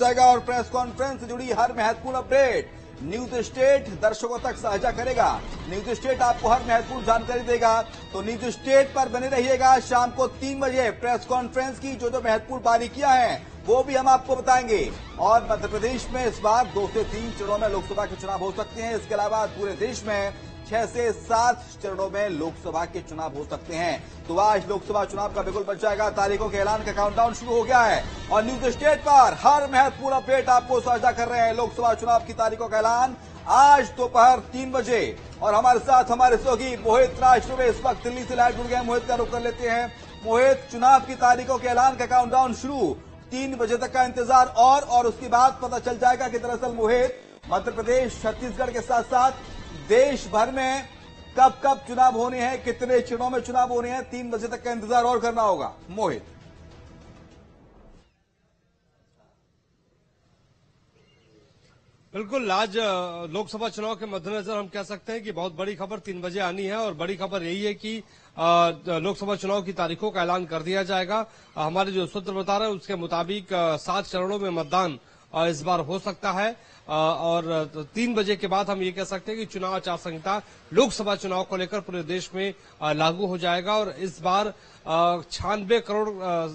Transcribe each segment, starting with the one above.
जाएगा और press conference से जुड़ी हर महत्वपूर्ण अपडेट न्यूज स्टेट दर्शकों तक साझा करेगा। न्यूज स्टेट आपको हर महत्वपूर्ण जानकारी देगा, तो न्यूज स्टेट पर बने रहिएगा। शाम को 3 बजे प्रेस कॉन्फ्रेंस की जो महत्वपूर्ण बारीकियां हैं वो भी हम आपको बताएंगे। और मध्य प्रदेश में इस बार 2 से 3 चरणों में लोकसभा के चुनाव हो सकते हैं। इसके अलावा पूरे देश में 6 से 7 चरणों में लोकसभा के चुनाव हो सकते हैं। तो आज लोकसभा चुनाव का बिगुल बच जाएगा। तारीखों के ऐलान का काउंटडाउन शुरू हो गया है और न्यूज स्टेट पर हर महत्वपूर्ण अपडेट आपको साझा कर रहे हैं। लोकसभा चुनाव की तारीखों का ऐलान आज दोपहर 3 बजे। और हमारे साथ हमारे सहयोगी मोहित राष्ट्रवे इस वक्त दिल्ली से लाइव जुड़ गए। मोहित का रुख कर लेते हैं। मोहित, चुनाव की तारीखों के ऐलान का काउंटडाउन शुरू, 3 बजे तक का इंतजार और उसके बाद पता चल जाएगा कि दरअसल मोहित मध्य प्रदेश, छत्तीसगढ़ के साथ साथ देश भर में कब कब चुनाव होने हैं, कितने चरणों में चुनाव होने हैं। 3 बजे तक का इंतजार और करना होगा। मोहित, बिल्कुल, आज लोकसभा चुनाव के मद्देनजर हम कह सकते हैं कि बहुत बड़ी खबर 3 बजे आनी है और बड़ी खबर यही है कि लोकसभा चुनाव की तारीखों का ऐलान कर दिया जाएगा। हमारे जो सूत्र बता रहे हैं उसके मुताबिक 7 चरणों में मतदान इस बार हो सकता है और 3 बजे के बाद हम ये कह सकते हैं कि चुनाव आचार संहिता लोकसभा चुनाव को लेकर पूरे देश में लागू हो जाएगा। और इस बार 96 करोड़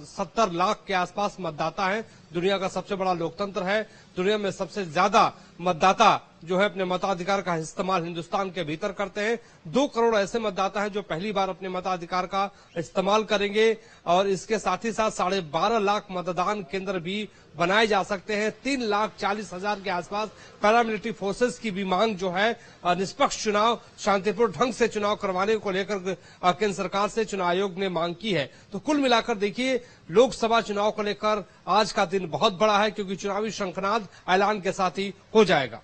70 लाख के आसपास मतदाता हैं। दुनिया का सबसे बड़ा लोकतंत्र है। दुनिया में सबसे ज्यादा मतदाता जो है अपने मताधिकार का इस्तेमाल हिंदुस्तान के भीतर करते हैं। 2 करोड़ ऐसे मतदाता हैं जो पहली बार अपने मताधिकार का इस्तेमाल करेंगे और इसके साथ ही साथ 12.5 लाख मतदान केंद्र भी बनाए जा सकते हैं। 3,40,000 के आसपास पैरामिलिट्री फोर्सेस की भी मांग जो है निष्पक्ष चुनाव, शांतिपूर्ण ढंग से चुनाव करवाने को लेकर केंद्र सरकार से चुनाव आयोग ने मांग की है। तो कुल मिलाकर देखिए, लोकसभा चुनाव को लेकर आज का दिन बहुत बड़ा है क्योंकि चुनावी शंखनाद ऐलान के साथ ही हो जाएगा।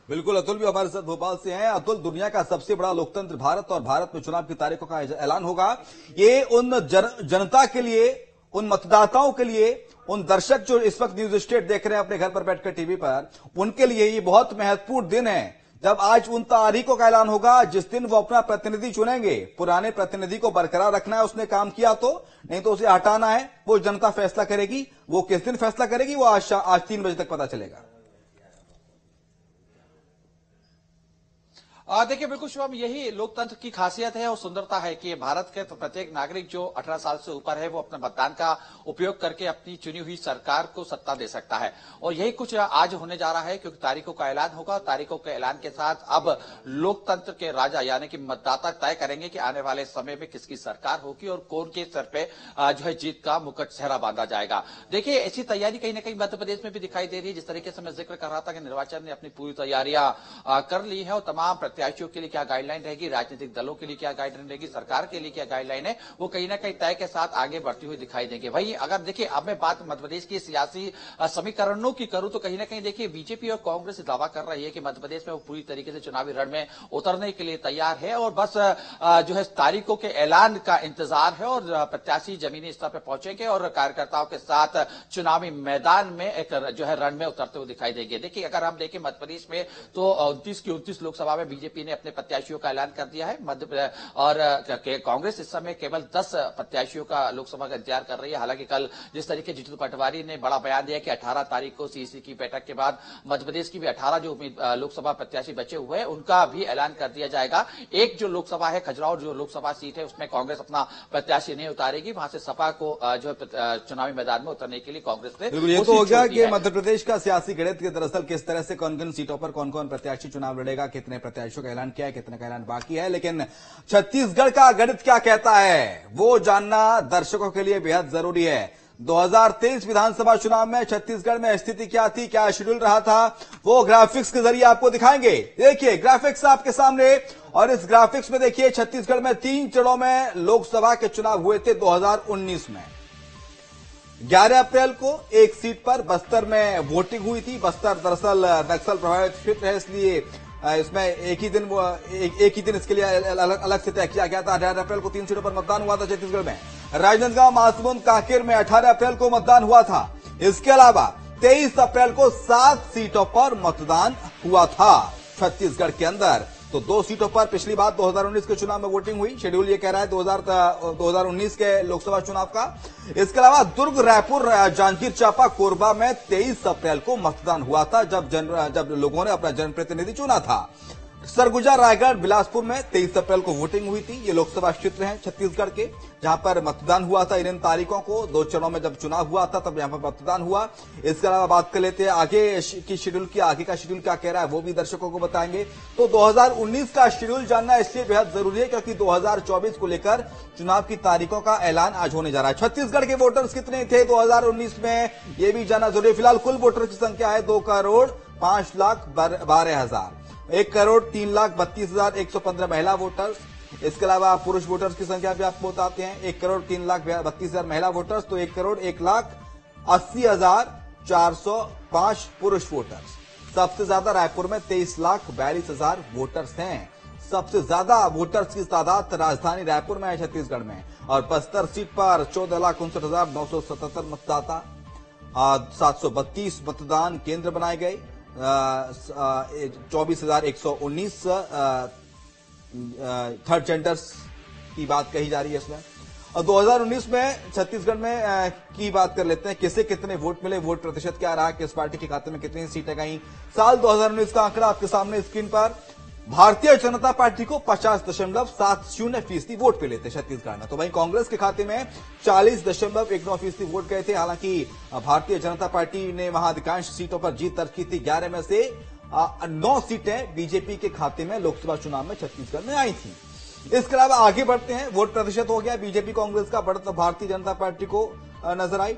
बिल्कुल, अतुल भी हमारे साथ भोपाल से हैं। अतुल, दुनिया का सबसे बड़ा लोकतंत्र भारत और भारत में चुनाव की तारीखों का ऐलान होगा। ये उन जनता के लिए, उन मतदाताओं के लिए, उन दर्शक जो इस वक्त न्यूज स्टेट देख रहे हैं अपने घर पर बैठकर टीवी पर, उनके लिए ये बहुत महत्वपूर्ण दिन है जब आज उन तारीखों का ऐलान होगा जिस दिन वो अपना प्रतिनिधि चुनेंगे। पुराने प्रतिनिधि को बरकरार रखना है, उसने काम किया तो, नहीं तो उसे हटाना है, वो जनता फैसला करेगी। वो किस दिन फैसला करेगी वो आज 3 बजे तक पता चलेगा। देखिए, बिल्कुल शुभम, यही लोकतंत्र की खासियत है और सुंदरता है कि भारत के प्रत्येक नागरिक जो 18 साल से ऊपर है वो अपने मतदान का उपयोग करके अपनी चुनी हुई सरकार को सत्ता दे सकता है। और यही कुछ आज होने जा रहा है क्योंकि तारीखों का ऐलान होगा। तारीखों के ऐलान के साथ अब लोकतंत्र के राजा यानी कि मतदाता तय करेंगे कि आने वाले समय में किसकी सरकार होगी और कौन के सर पे जो है जीत का मुकुट सेहरा बांधा जाएगा। देखिए, ऐसी तैयारी कहीं ना कहीं मध्य प्रदेश में भी दिखाई दे रही है। जिस तरीके से मैं जिक्र कर रहा था कि निर्वाचन ने अपनी पूरी तैयारियां कर ली है और तमाम प्रत्याशियों के लिए क्या गाइडलाइन रहेगी, राजनीतिक दलों के लिए क्या गाइडलाइन रहेगी, सरकार के लिए क्या गाइडलाइन है, वो कहीं ना कहीं तय के साथ आगे बढ़ती हुई दिखाई देंगे। वहीं अगर देखिए, अब मैं बात मध्य प्रदेश की सियासी समीकरणों की करूं तो कहीं ना कहीं देखिए, बीजेपी और कांग्रेस दावा कर रही है कि मध्य प्रदेश में वो पूरी तरीके से चुनावी रण में उतरने के लिए तैयार है और बस जो है तारीखों के ऐलान का इंतजार है और प्रत्याशी जमीनी स्तर पर पहुंचेंगे और कार्यकर्ताओं के साथ चुनावी मैदान में एक जो है रण में उतरते हुए दिखाई देंगे। देखिए, अगर हम देखें मध्य प्रदेश में तो 29 की 29 लोकसभा में बीजेपी ने अपने प्रत्याशियों का ऐलान कर दिया है। और कांग्रेस इस समय केवल 10 प्रत्याशियों का लोकसभा का इंतजार कर रही है। हालांकि कल जिस तरीके जीतू पटवारी ने बड़ा बयान दिया कि 18 तारीख को सीईसी की बैठक के बाद मध्य प्रदेश की भी 18 जो लोकसभा प्रत्याशी बचे हुए हैं उनका भी ऐलान कर दिया जाएगा। एक जो लोकसभा है खजुराहो जो लोकसभा सीट है उसमें कांग्रेस अपना प्रत्याशी नहीं उतारेगी। वहां से सपा को जो चुनावी मैदान में उतरने के लिए कांग्रेस ने ये तो हो गया कि मध्य प्रदेश का सियासी गणित के दरअसल किस तरह से कौन कौन सीटों पर कौन कौन प्रत्याशी चुनाव लड़ेगा, कितने प्रत्याशियों का ऐलान किया है, कितने का ऐलान बाकी है। लेकिन छत्तीसगढ़ का गणित क्या कहता है वो जानना दर्शकों के लिए बेहद जरूरी है। 2023 विधानसभा चुनाव में छत्तीसगढ़ में स्थिति क्या थी, क्या शेड्यूल रहा था, वो ग्राफिक्स के जरिए आपको दिखाएंगे। देखिए, ग्राफिक्स आपके सामने, और इस ग्राफिक्स में देखिए छत्तीसगढ़ में 3 चरणों में लोकसभा के चुनाव हुए थे 2019 में। 11 अप्रैल को एक सीट पर बस्तर में वोटिंग हुई थी। बस्तर दरअसल नक्सल प्रभावित क्षेत्र है, इसलिए इसमें एक ही दिन इसके लिए अलग से तय किया गया था। 18 अप्रैल को 3 सीटों पर मतदान हुआ था छत्तीसगढ़ में। राजनांदगांव, महासमुंद, कांकेर में 18 अप्रैल को मतदान हुआ था। इसके अलावा 23 अप्रैल को 7 सीटों पर मतदान हुआ था छत्तीसगढ़ के अंदर। तो 2 सीटों पर पिछली बार 2019 के चुनाव में वोटिंग हुई। शेड्यूल ये कह रहा है 2019 के लोकसभा चुनाव का। इसके अलावा दुर्ग, रायपुर, जांजगीर चांपा, कोरबा में 23 अप्रैल को मतदान हुआ था, जब लोगों ने अपना जनप्रतिनिधि चुना था। सरगुजा, रायगढ़, बिलासपुर में 23 अप्रैल को वोटिंग हुई थी। ये लोकसभा क्षेत्र हैं छत्तीसगढ़ के, जहां पर मतदान हुआ था इन तारीखों को। 2 चरणों में जब चुनाव हुआ था तब यहां पर मतदान हुआ। इसके अलावा बात कर लेते हैं आगे की शेड्यूल की। आगे का शेड्यूल क्या कह रहा है वो भी दर्शकों को बताएंगे। तो 2019 का शेड्यूल जानना इसलिए बेहद जरूरी है क्योंकि 2024 को लेकर चुनाव की तारीखों का ऐलान आज होने जा रहा है। छत्तीसगढ़ के वोटर्स कितने थे 2019 में, ये भी जानना जरूरी है। फिलहाल कुल वोटर की संख्या है 2,05,12,000। 1,03,32,115 महिला वोटर्स। इसके अलावा पुरुष वोटर्स की संख्या भी आपको बताते हैं। 1,03,32,000 महिला वोटर्स, तो 1,01,80,405 पुरुष वोटर्स। सबसे ज्यादा रायपुर में 23,42,000 वोटर्स हैं। सबसे ज्यादा वोटर्स की तादाद राजधानी रायपुर में है छत्तीसगढ़ में। और बस्तर सीट पर 14,59,977 मतदाता, 732 मतदान केंद्र बनाए गए, 24,119 थर्ड जेंडर्स की बात कही जा रही है इसमें। और 2019 में छत्तीसगढ़ में की बात कर लेते हैं, किसे कितने वोट मिले, वोट प्रतिशत क्या रहा, किस पार्टी के खाते में कितनी सीटें गई। साल 2019 का आंकड़ा आपके सामने स्क्रीन पर। भारतीय जनता पार्टी को 50.70% वोट मिले थे छत्तीसगढ़ में। तो वहीं कांग्रेस के खाते में 40.19% वोट गए थे। हालांकि भारतीय जनता पार्टी ने वहां अधिकांश सीटों पर जीत दर्ज की थी। 11 में से 9 सीटें बीजेपी के खाते में लोकसभा चुनाव में छत्तीसगढ़ में आई थी। इसके अलावा आगे बढ़ते हैं। वोट प्रतिशत हो गया बीजेपी कांग्रेस का, बढ़त भारतीय जनता पार्टी को नजर आई।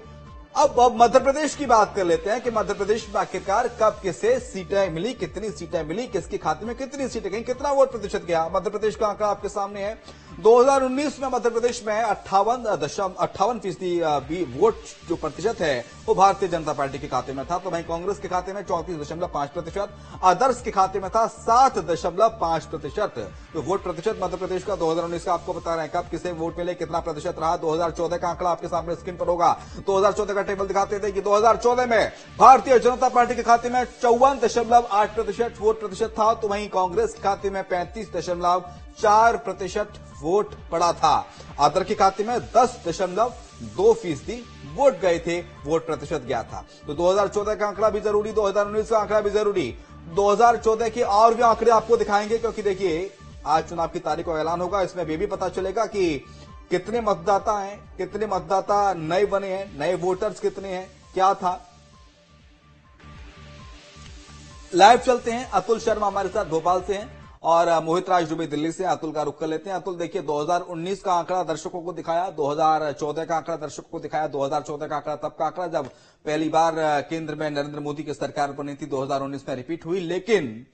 अब मध्य प्रदेश की बात कर लेते हैं कि मध्य प्रदेश में आखिरकार कब किसे सीटें मिली, कितनी सीटें मिली, किसके खाते में कितनी सीटें गई, कितना वोट प्रतिशत गया। मध्य प्रदेश का आंकड़ा आपके सामने है। 2019 में मध्य प्रदेश में 58% वोट जो प्रतिशत है वो भारतीय जनता पार्टी के खाते में था। तो वहीं कांग्रेस के खाते में 34.5%, आदर्श के खाते में था 7.5%। तो वोट प्रतिशत मध्य प्रदेश का 2019 का आपको बता रहे हैं। कब किसे वोट मिले, कितना प्रतिशत रहा। 2014 का आंकड़ा आपके सामने स्क्रीन पर होगा। 2014 का टेबल दिखाते थे कि 2014 में भारतीय जनता पार्टी के खाते में 54.8% वोट प्रतिशत था। तो वहीं कांग्रेस के खाते में 35.4% वोट पड़ा था। आदर्श के खाते में 10.2% वोट गए थे, वोट प्रतिशत गया था। तो 2014 का आंकड़ा भी जरूरी, 2019 का आंकड़ा भी जरूरी। 2014 के और भी आंकड़े आपको दिखाएंगे क्योंकि देखिए आज चुनाव की तारीख का ऐलान होगा। इसमें ये भी पता चलेगा कि कितने मतदाता हैं, कितने मतदाता नए बने हैं, नए वोटर्स कितने हैं, क्या था। लाइव चलते हैं। अतुल शर्मा हमारे साथ भोपाल से हैं और मोहित राज दुबे दिल्ली से। अतुल का रुख कर लेते हैं। अतुल देखिए 2019 का आंकड़ा दर्शकों को दिखाया, 2014 का आंकड़ा दर्शकों को दिखाया। 2014 का आंकड़ा तब का आंकड़ा जब पहली बार केंद्र में नरेंद्र मोदी की सरकार बनी थी, 2019 में रिपीट हुई। लेकिन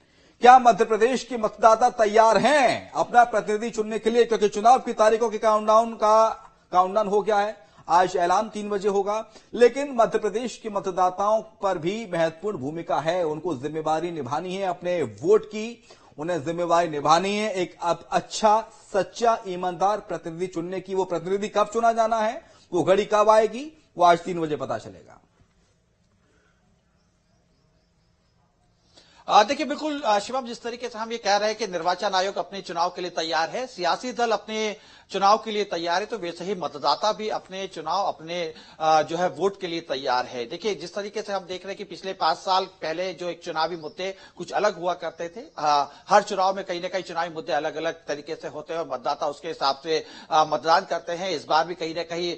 क्या मध्य प्रदेश के मतदाता तैयार हैं अपना प्रतिनिधि चुनने के लिए, क्योंकि चुनाव की तारीखों के काउंटडाउन हो गया है। आज ऐलान 3 बजे होगा, लेकिन मध्य प्रदेश के मतदाताओं पर भी महत्वपूर्ण भूमिका है। उनको जिम्मेवारी निभानी है अपने वोट की, उन्हें जिम्मेवारी निभानी है एक अच्छा, सच्चा, ईमानदार प्रतिनिधि चुनने की। वो प्रतिनिधि कब चुना जाना है, वो घड़ी कब आएगी, वो आज 3 बजे पता चलेगा। देखिए बिल्कुल शिवम, जिस तरीके से हम ये कह रहे हैं कि निर्वाचन आयोग अपने चुनाव के लिए तैयार है, सियासी दल अपने चुनाव के लिए तैयार है, तो वैसे ही मतदाता भी अपने चुनाव, अपने जो है वोट के लिए तैयार है। देखिए जिस तरीके से हम देख रहे हैं कि पिछले 5 साल पहले जो एक चुनावी मुद्दे कुछ अलग हुआ करते थे, हर चुनाव में कहीं ना कहीं चुनावी मुद्दे अलग अलग तरीके से होते हैं और मतदाता उसके हिसाब से मतदान करते हैं। इस बार भी कहीं ना कहीं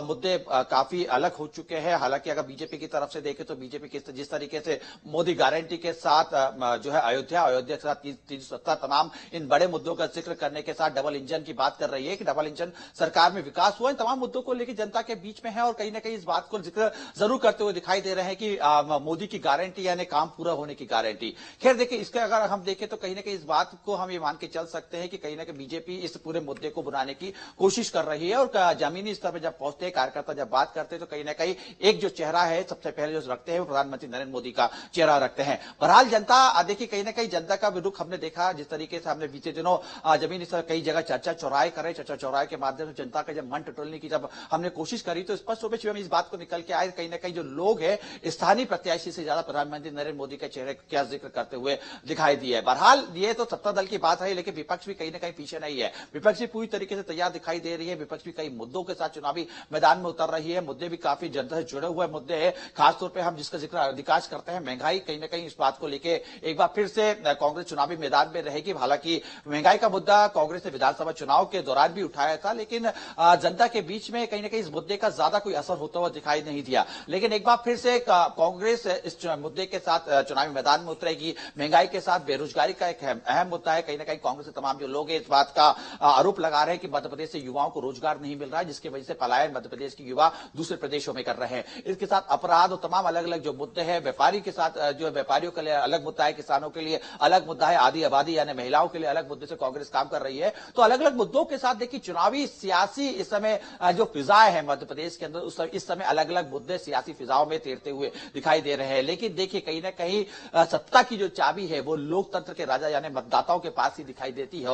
मुद्दे काफी अलग हो चुके हैं। हालांकि अगर बीजेपी की तरफ से देखें तो बीजेपी जिस तरीके से मोदी गारंटी के साथ जो है अयोध्या के साथ 370 तमाम इन बड़े मुद्दों का जिक्र करने के साथ डबल इंजन की बात कर रही है कि डबल इंजन सरकार में विकास हुआ, इन तमाम मुद्दों को लेकर जनता के बीच में है और कहीं ना कहीं इस बात को जिक्र जरूर करते हुए दिखाई दे रहे हैं कि मोदी की गारंटी यानी काम पूरा होने की गारंटी। खैर देखिए, इसके अगर हम देखें तो कहीं ना कहीं इस बात को हम ये मान के चल सकते हैं कि कहीं ना कहीं बीजेपी इस पूरे मुद्दे को बुलाने की कोशिश कर रही है और जमीनी स्तर पर जब पहुंचते हैं कार्यकर्ता, जब बात करते हैं तो कहीं ना कहीं एक जो चेहरा है सबसे पहले जो रखते हैं वो प्रधानमंत्री नरेंद्र मोदी का चेहरा रखते हैं। बहरहाल जनता देखिए कहीं ना कहीं जनता का भी रुख हमने देखा, जिस तरीके से हमने बीते दिनों जमीन इस कई जगह चर्चा चौराहे करे, चर्चा चौराहे के माध्यम से जनता का जब मन टटोलने की जब हमने कोशिश करी तो स्पष्ट रूप से हम इस बात को निकल के आए, कहीं ना कहीं जो लोग हैं स्थानीय प्रत्याशी से ज्यादा प्रधानमंत्री नरेंद्र मोदी के चेहरे का जिक्र करते हुए दिखाई दिए। बहरहाल ये तो सत्ता दल की बात है, लेकिन विपक्ष भी कहीं ना कहीं पीछे नहीं है। विपक्ष भी पूरी तरीके से तैयार दिखाई दे रही है। विपक्ष भी कई मुद्दों के साथ चुनावी मैदान में उतर रही है। मुद्दे भी काफी जनता से जुड़े हुए मुद्दे हैं। खासतौर पर हम जिसका जिक्र अधिकांश करते हैं महंगाई, कहीं ना कहीं इस बात को लेकर एक बार फिर से कांग्रेस चुनावी मैदान में रहेगी। हालांकि महंगाई का मुद्दा कांग्रेस ने विधानसभा चुनाव के दौरान भी उठाया था, लेकिन जनता के बीच में कहीं ना कहीं इस मुद्दे का ज्यादा कोई असर होता हुआ दिखाई नहीं दिया। लेकिन एक बार फिर से कांग्रेस इस मुद्दे के साथ चुनावी मैदान में उतरेगी। महंगाई के साथ बेरोजगारी का एक अहम मुद्दा है। कहीं ना कहीं कांग्रेस के तमाम जो लोग हैं इस बात का आरोप लगा रहे हैं कि मध्य प्रदेश से युवाओं को रोजगार नहीं मिल रहा है, जिसकी वजह से पलायन मध्य प्रदेश के युवा दूसरे प्रदेशों में कर रहे हैं। इसके साथ अपराध और तमाम अलग अलग जो मुद्दे हैं, व्यापारी के साथ जो व्यापारियों के लिए अलग मुद्दा है, किसानों के लिए अलग मुद्दा है, आदि आबादी यानी महिलाओं के लिए अलग मुद्दे से कांग्रेस काम कर रही है। तो अलग अलग मुद्दों के साथ देखिए चुनावी सियासी इस समय जो फिजाएं है मध्य प्रदेश के अंदर, इस समय अलग अलग मुद्दे सियासी फिजाओं में तैरते हुए दिखाई दे रहे हैं। लेकिन देखिए कहीं ना कहीं सत्ता की जो चाबी है वो लोकतंत्र के राजा यानी मतदाताओं के पास ही दिखाई देती है।